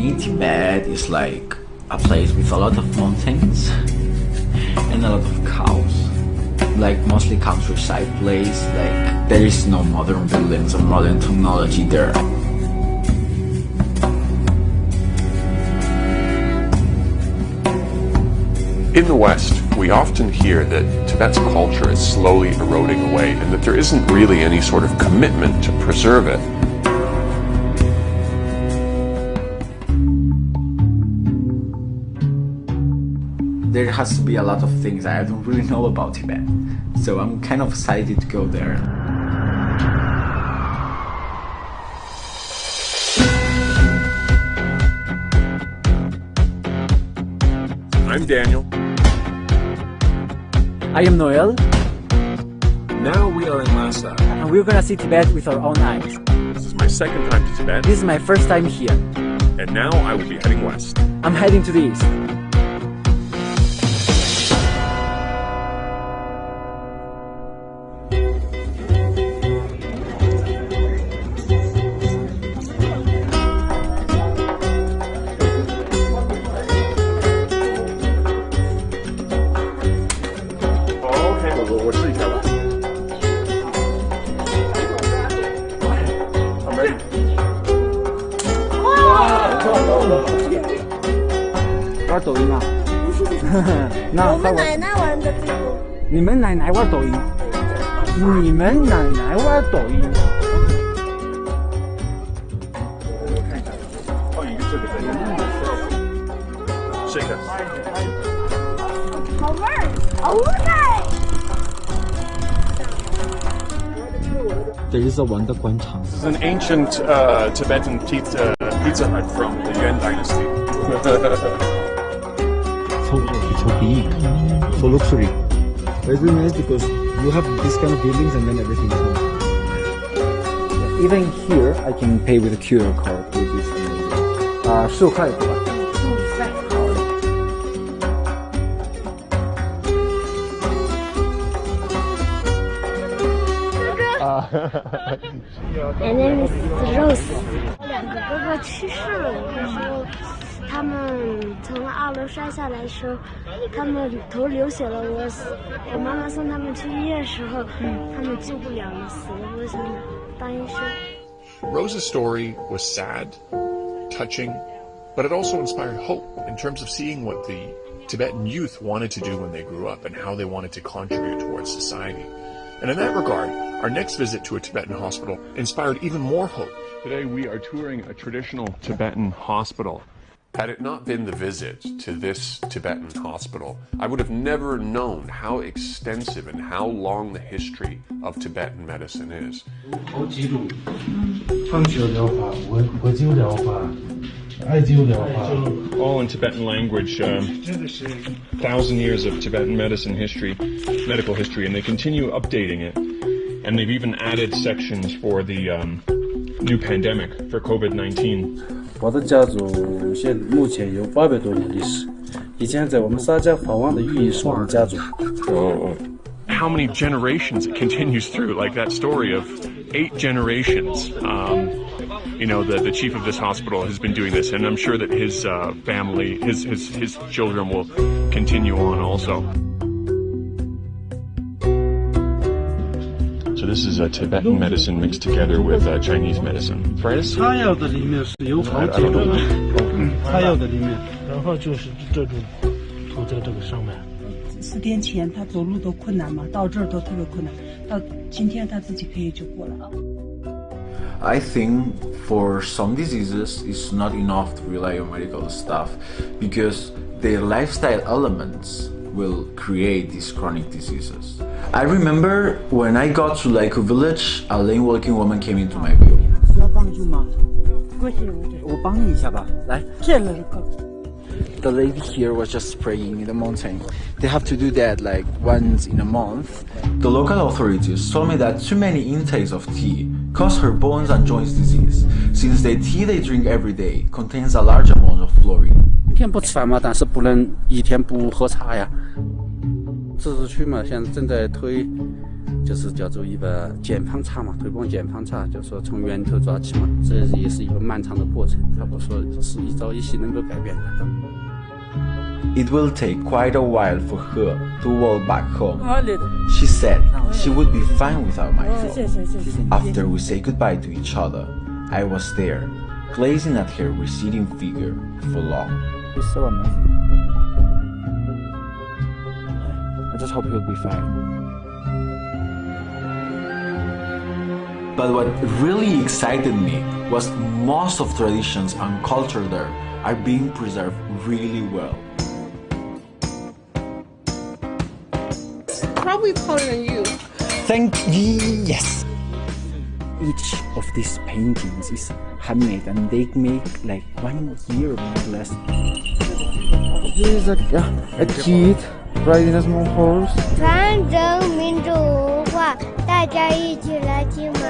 me, Tibet is like a place with a lot of mountains and a lot of cows. Like mostly countryside place, like there is no modern buildings or modern technology there. In the West, we often hear that Tibet's culture is slowly eroding away and that there isn't really any sort of commitment to preserve it. There has to be a lot of things I don't really know about Tibet, so I'm kind of excited to go there. I'm Daniel. I am Noel. Now we are in Lhasa. And we're gonna see Tibet with our own eyes. This is my second time to Tibet. This is my first time here. And now I will be heading west. I'm heading to the east. I'm ready. 玩抖音啊？那我们奶奶玩的最多。你们奶奶玩抖音？你们奶奶玩抖音？看一下。哦，一个这个在shake it。好味儿，好味。There is a wonder广场。This is an ancient Tibetan pizza hut from the Yuan dynasty. So big, so luxury. Very nice because you have this kind of buildings and then everything is home. Even here, I can pay with a QR code, which is amazing. 15块对吧My name is Rose。两个哥哥去世了，那时候他们从2楼摔下来的时候，他们头流血了。我妈妈送他们去医院的时候，他们救不了了，死了。我想当医生。Rose's story was sad, touching, but it also inspired hope in terms of seeing what the Tibetan youth wanted to do when they grew up and how they wanted to contribute towards society. And in that regard, our next visit to a Tibetan hospital inspired even more hope. Today we are touring a traditional Tibetan hospital. Had it not been the visit to this Tibetan hospital, I would have never known how extensive and how long the history of Tibetan medicine is. All in Tibetan language, 1,000 years of Tibetan medicine history, medical history, and they continue updating it. And they've even added sections for the new pandemic, for COVID-19. 我的家族目前有800多年历史，以前在我们撒迦法王的寓意是我们家族。How many generations it continues through, like that story of 8 generations. You know, the chief of this hospital has been doing this, and I'm sure that his family, his children will continue on also. So this is a Tibetan medicine mixed together with Chinese medicine. Arthritis? 他要的里面是有好几种，他要的里面，然后就是这种涂在这个上面。4天前他走路都困难嘛，到这儿都特别困难，到今天他自己可以就过来了。I think for some diseases it's not enough to rely on medical stuff because their lifestyle elements will create these chronic diseases. I remember when I got to Laiku village, a lame walking woman came into my view. 需要帮助吗？我帮你一下吧，来。The lady here was just praying in the mountain. They have to do that like once in a month. The local authorities told me that too many intakes of tea cause her bones and joints disease, since the tea they drink every day contains a large amount of fluorine. 一天不吃饭嘛，但是不能一天不喝茶呀。自治区嘛，现在正在推就是叫做一个减放差嘛，推广减放差，就是说从源头抓起嘛，这也是一个漫长的过程，它不说是一朝一夕能够改变的。It will take quite a while for her to walk back home. She said she would be fine without my phone. After we say goodbye to each other, I was there, gazing at her receding figure for long. It's so amazing. I just hope he'll be fine. But what really excited me was most of traditions and culture there are being preserved really well. Probably taller than you. Thank you. Yes. Each of these paintings is handmade, and they make like 1 year more or less. This is a kid riding a small horse. 传承民族文化，大家一起来骑马。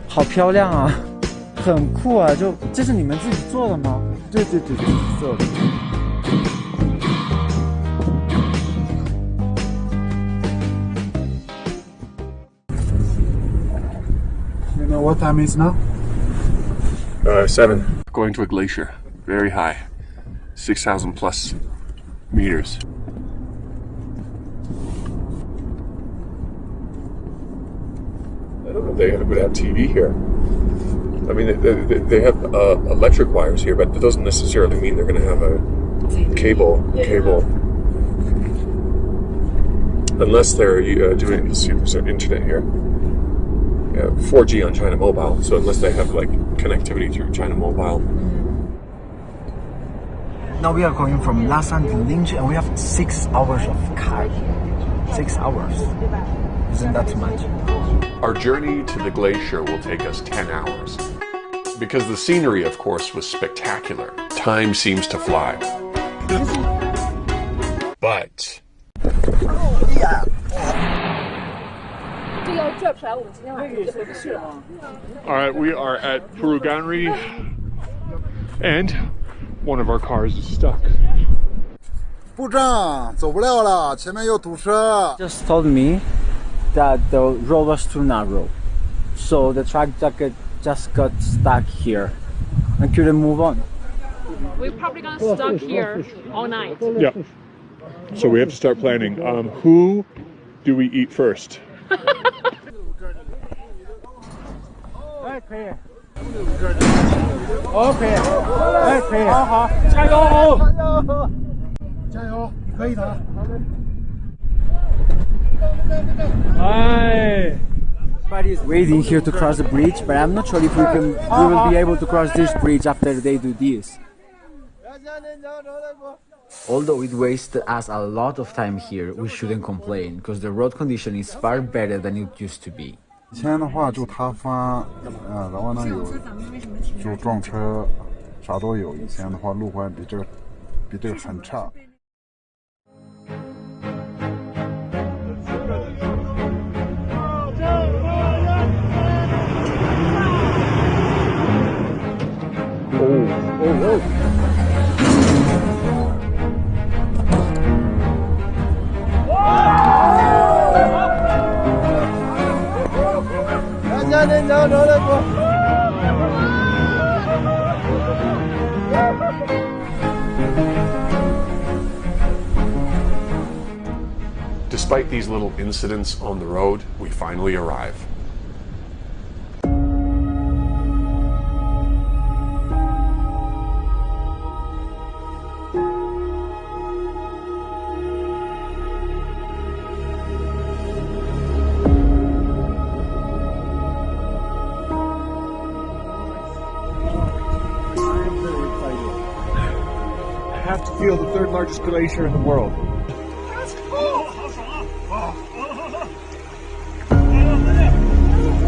好漂亮啊，很酷啊！就这是你们自己做的吗？对，自己做的。You know what time is now? 7. Going to a glacier, very high, 6,000 plus meters. I don't know if they would have TV here. I mean, they have electric wires here, but that doesn't necessarily mean they're going to have a cable. Unless they're doing, let's see if there's internet here. Yeah, 4G on China Mobile, so unless they have like connectivity through China Mobile. Now we are going from Lhasa to Linji, and we have 6 hours of car. 6 hours. Isn't that too much? Our journey to the glacier will take us 10 hours. Because the scenery, of course, was spectacular. Time seems to fly. But... Alright, we are at Puruganri, and one of our cars is stuck. 故障，走不了了，前面有堵车。 Just told me that the road was too narrow, so the truck just got stuck here and couldn't move on. We're probably gonna stuck here all night. Yeah. So we have to start planning. Who do we eat first? 哎，可以。哦，可以。哎，可以。好好，加油！加油，你可以的。 Everybody is waiting here to cross the bridge, but I'm not sure if we will be able to cross this bridge after they do this. Although it wasted us a lot of time here, we shouldn't complain, because the road condition is far better than it used to be. 以前的话就塌方，然后呢就撞车，啥都有。以前的话路况比这个很差。 Despite these little incidents on the road, we finally arrive. I have to feel the 3rd largest glacier in the world.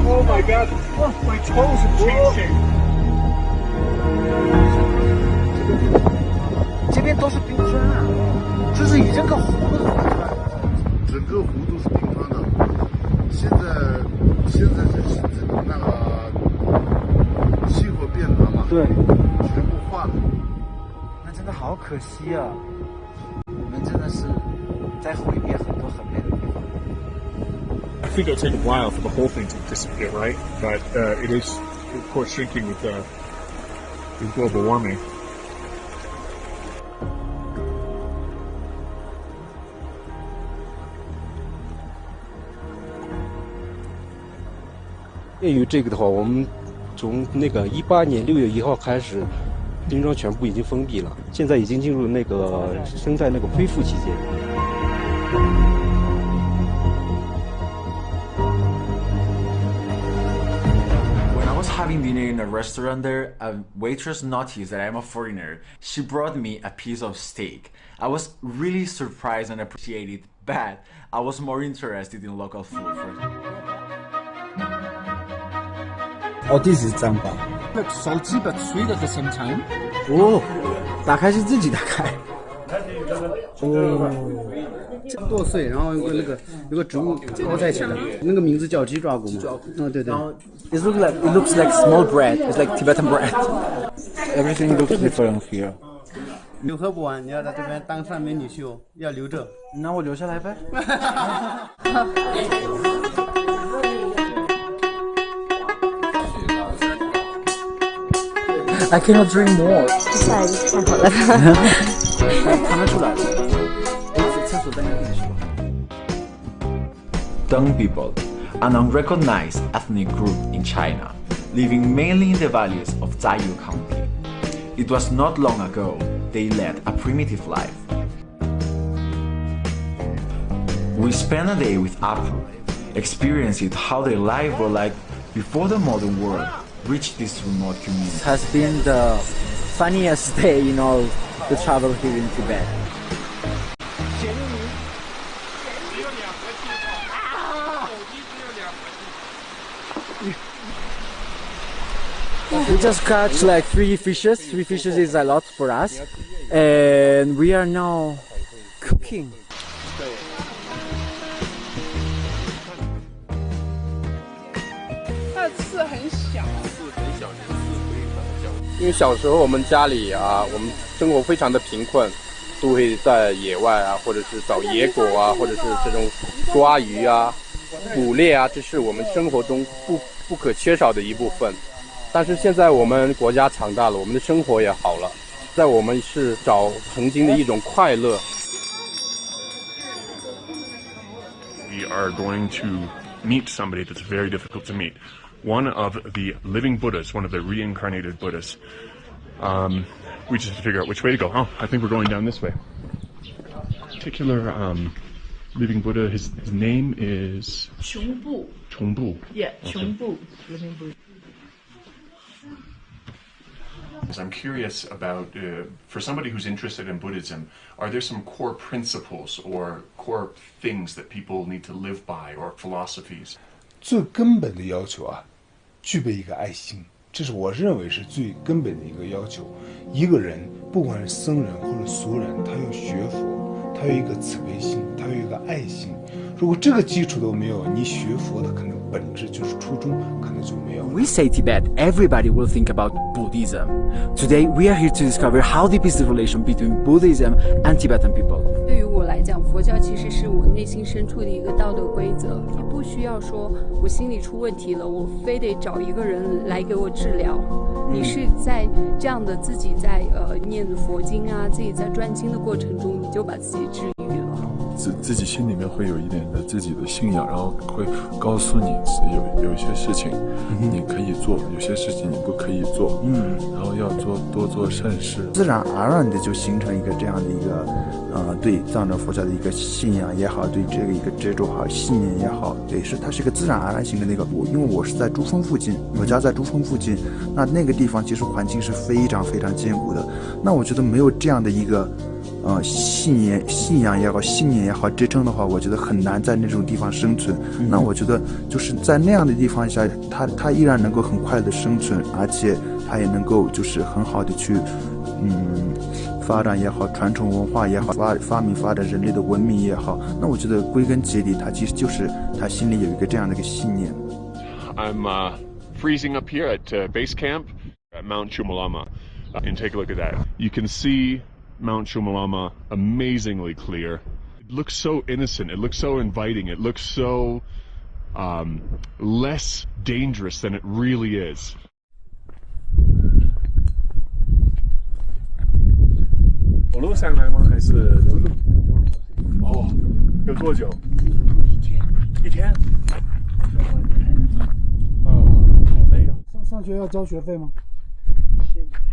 Oh my god, my toes have changed shape. 这边都是冰川啊，就是一整个湖都是冰川。整个湖都是冰川的。现在是那个对，全部化了，那真的好可惜啊！我们真的是在毁灭很多很美的地方。I think it'll take a while for the whole thing to disappear, right? But it is, of course, shrinking with global warming. 鉴于这个的话，我们从那个18年6月1号开始，丁庄全部已经封闭了，现在已经进入那个正在那个恢复期间。When I was having dinner in a restaurant there, a waitress noticed that I'm a foreigner. She brought me a piece of steak. I was really surprised and appreciated, but I was more interested in local food. Oh, this is 糌粑。But salty but sweet at the same time. 哦，打开是自己打开。哦，剁碎，然后有个植物包在一起的，那个名字叫鸡爪骨嘛。嗯，对对。It looks like small bread. It's like Tibetan bread. Everything looks different here. 酒喝不完，你要在这边当上美女秀，要留着。那我留下来呗。I cannot drink more. 下来就太好了。看得出来。厕所在那边是吧 Dong people, an unrecognized ethnic group in China, living mainly in the valleys of Zaiyu County. It was not long ago they led a primitive life. We spent a day with Apu, experiencing how their life was like before the modern world reached this remote community. It has been the funniest day in all the travel here in Tibet. We just catch like 3 fishes. 3 fishes is a lot for us. And we are now cooking. .因为小时候我们家里啊，我们生活非常的贫困，都会在野外啊，或者是找野果啊，或者是这种抓鱼啊、捕猎啊，这是我们生活中不可缺少的一部分。但是现在我们国家强大了，我们的生活也好了，在我们是找曾经的一种快乐。We are going to meet somebody that's very difficult to meet. One of the living Buddhas, one of the reincarnated Buddhas. We just have to figure out which way to go. Oh, I think we're going down this way. Particular living Buddha, his name is... Chongbu. Chongbu. Yeah, Chongbu. Living Buddha. I'm curious about, for somebody who's interested in Buddhism, are there some core principles or core things that people need to live by or philosophies? 最根本的要求啊，具备一个爱心，这是我认为是最根本的一个要求。一个人，不管是僧人或者俗人，他要学佛，他有一个慈悲心，他有一个爱心。如果这个基础都没有，你学佛的可能本质就是初衷，可能就没有。We say Tibet, everybody will think about Buddhism. Today, we are here to discover how deep is the relation between Buddhism and Tibetan people. 对于我来讲，佛教其实是我内心深处的一个道德规则。你不需要说我心里出问题了，我非得找一个人来给我治疗。你是在这样的自己在念佛经啊，自己在专精的过程中，你就把自己治愈了。自己心里面会有一点的自己的信仰，然后会告诉你有一些事情你可以做，有些事情你不可以做，然后要多做善事，自然而然的就形成一个这样的一个对藏传佛教的一个信仰也好，对这个一个执着好信念也好，也是它是一个自然而然形成的一个因为我是在珠峰附近，我家在珠峰附近，那个地方其实环境是非常非常艰苦的，那我觉得没有这样的一个信仰也好，信念也好支撑的话，我觉得很难在那种地方生存。那我觉得就是在那样的地方下，他依然能够很快的生存，而且他也能够就是很好的去发展也好，传承文化也好，发展人类的文明也好。那我觉得归根结底，他其实就是他心里有一个这样的一个信念。I'm freezing up here at base camp. At Mount Chumalama, and take a look at that. You can see Mount Chumalama amazingly clear. It looks so innocent. It looks so inviting. It looks so less dangerous than it really is. 走路上来吗？还是走路？哦，有多久？一天。哦，好累啊！上学要交学费吗？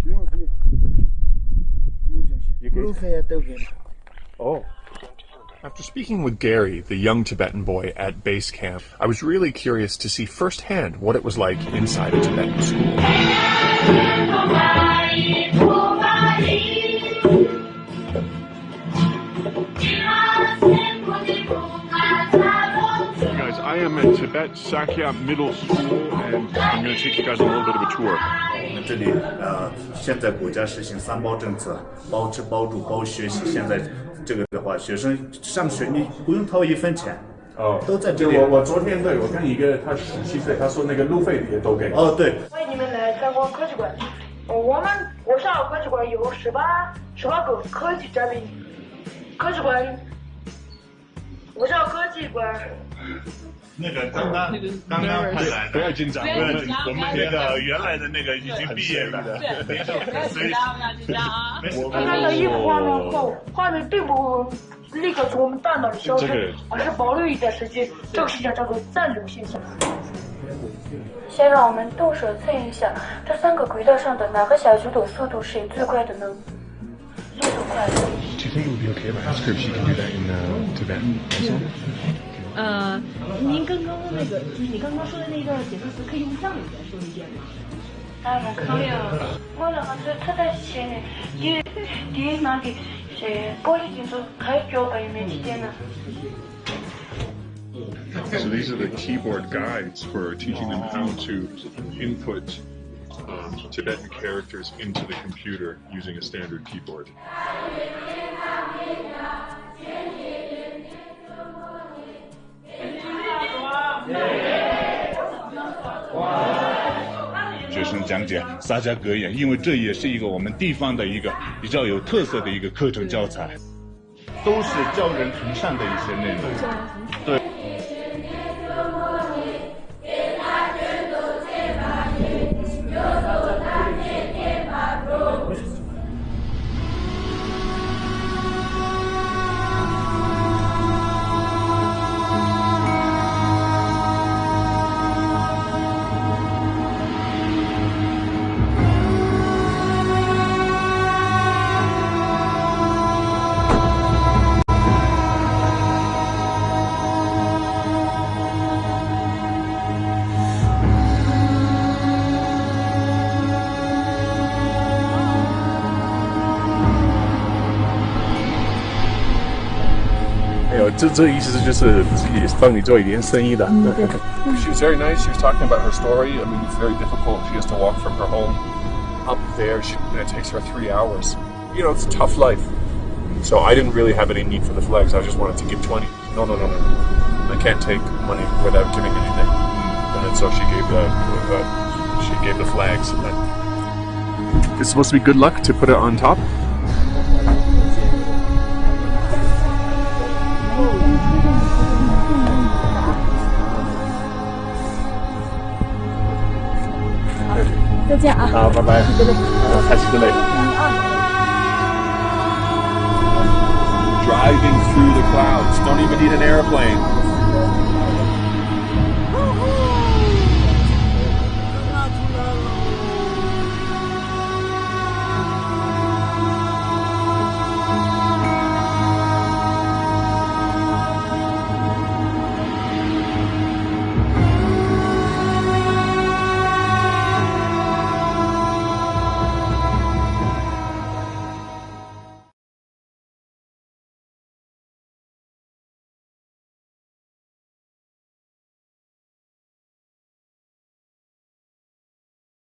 不用。路费都给。Oh. After speaking with Gary, the young Tibetan boy at base camp, I was really curious to see firsthand what it was like inside a Tibetan school. Guys, I am at Tibet Sakya Middle School, and I'm going to take you guys on a little bit of a tour. 这里现在国家实行3包政策，包吃包住包学习。现在这个的话，学生上学你不用掏1分钱，都在这里。我昨天我看一个他17岁，他说那个路费也都给。哦，对。欢迎你们来参观科技馆。我上科技馆有18个科技展品。科技馆，我上科技馆。那个刚刚派来的，不要紧张，我们那个原来的那个已经毕业了，不要紧张啊！刚刚的一幅画面后，画面并不立刻从我们大脑里消失，而是保留一段时间，这个现象叫做暂留现象。先让我们动手测一下，这3个轨道上的哪个小球的速度是最快的呢？速度快。Do you think it would be okay if I ask her if she can do that in Tibetan also? 您刚刚的那个，就是你刚刚说的那个检测词，可以用藏语再说一遍吗？可以啊。我那个是他在前面，第那个是玻璃镜子开脚把里面起点了。So these are the keyboard guides for teaching them how to input Tibetan characters into the computer using a standard keyboard. 学生讲解撒迦格言，因为这也是一个我们地方的一个比较有特色的一个课程教材，都是教人行善的一些内容。对。这意思就是自己帮你做一点生意的。She was very nice. She was talking about her story. I mean, it's very difficult. She has to walk from her home up there. It takes her 3 hours. You know, it's a tough life. So I didn't really have any need for the flags. I just wanted to give 20. No. I can't take money without giving anything. And then so she gave the flags. And then it's supposed to be good luck to put it on top. 再见啊！好，拜拜。开始之类。Driving through the clouds. Don't even need an airplane.